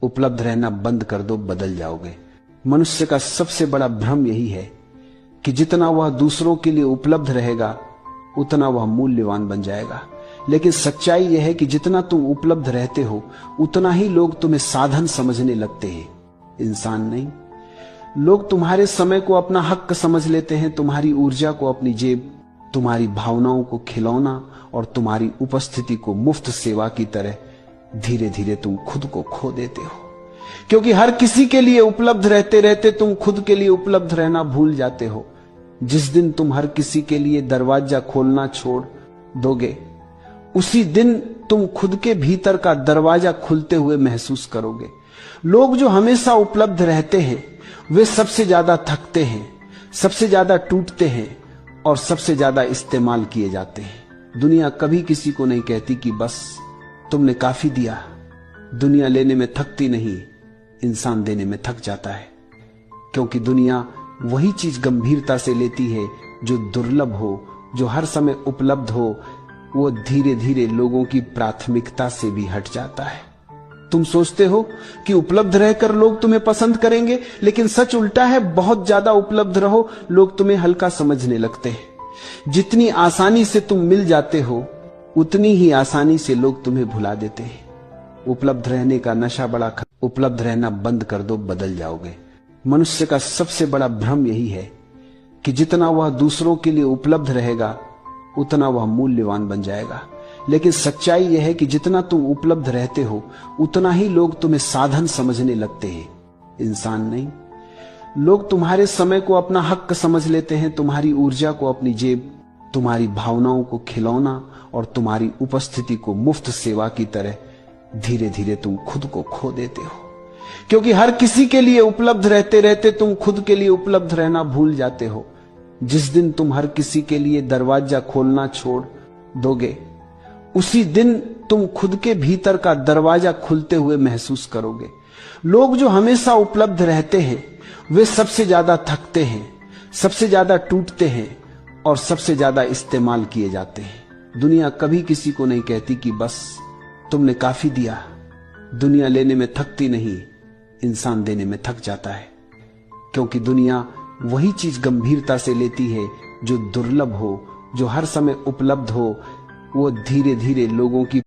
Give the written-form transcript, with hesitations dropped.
उपलब्ध रहना बंद कर दो, बदल जाओगे। मनुष्य का सबसे बड़ा भ्रम यही है कि जितना वह दूसरों के लिए उपलब्ध रहेगा उतना वह मूल्यवान बन जाएगा। लेकिन सच्चाई यह है कि जितना तुम उपलब्ध रहते हो उतना ही लोग तुम्हें साधन समझने लगते हैं, इंसान नहीं। लोग तुम्हारे समय को अपना हक समझ लेते हैं, तुम्हारी ऊर्जा को अपनी जेब, तुम्हारी भावनाओं को खिलौना और तुम्हारी उपस्थिति को मुफ्त सेवा की तरह धीरे धीरे तुम खुद को खो देते हो। क्योंकि हर किसी के लिए उपलब्ध रहते रहते तुम खुद के लिए उपलब्ध रहना भूल जाते हो। जिस दिन तुम हर किसी के लिए दरवाजा खोलना छोड़ दोगे उसी दिन तुम खुद के भीतर का दरवाजा खुलते हुए महसूस करोगे। लोग जो हमेशा उपलब्ध रहते हैं वे सबसे ज्यादा थकते हैं, सबसे ज्यादा टूटते हैं और सबसे ज्यादा इस्तेमाल किए जाते हैं। दुनिया कभी किसी को नहीं कहती कि बस तुमने काफी दिया। दुनिया लेने में थकती नहीं, इंसान देने में थक जाता है। क्योंकि दुनिया वही चीज गंभीरता से लेती है जो दुर्लभ हो, जो हर समय उपलब्ध हो। वो धीरे धीरे लोगों की प्राथमिकता से भी हट जाता है। तुम सोचते हो कि उपलब्ध रहकर लोग तुम्हें पसंद करेंगे, लेकिन सच उल्टा है। बहुत ज्यादा उपलब्ध रहो, लोग तुम्हें हल्का समझने लगते हैं। जितनी आसानी से तुम मिल जाते हो उतनी ही आसानी से लोग तुम्हें भुला देते हैं। उपलब्ध रहने का नशा बड़ा उपलब्ध रहना बंद कर दो, बदल जाओगे। मनुष्य का सबसे बड़ा भ्रम यही है कि जितना वह दूसरों के लिए उपलब्ध रहेगा उतना वह मूल्यवान बन जाएगा। लेकिन सच्चाई यह है कि जितना तुम उपलब्ध रहते हो उतना ही लोग तुम्हें साधन समझने लगते हैं, इंसान नहीं। लोग तुम्हारे समय को अपना हक समझ लेते हैं, तुम्हारी ऊर्जा को अपनी जेब, तुम्हारी भावनाओं को खिलौना और तुम्हारी उपस्थिति को मुफ्त सेवा की तरह धीरे धीरे तुम खुद को खो देते हो। क्योंकि हर किसी के लिए उपलब्ध रहते रहते तुम खुद के लिए उपलब्ध रहना भूल जाते हो। जिस दिन तुम हर किसी के लिए दरवाजा खोलना छोड़ दोगे उसी दिन तुम खुद के भीतर का दरवाजा खुलते हुए महसूस करोगे। लोग जो हमेशा उपलब्ध रहते हैं वे सबसे ज्यादा थकते हैं, सबसे ज्यादा टूटते हैं और सबसे ज्यादा इस्तेमाल किए जाते हैं। दुनिया कभी किसी को नहीं कहती कि बस तुमने काफी दिया। दुनिया लेने में थकती नहीं, इंसान देने में थक जाता है। क्योंकि दुनिया वही चीज गंभीरता से लेती है जो दुर्लभ हो, जो हर समय उपलब्ध हो। वो धीरे धीरे लोगों की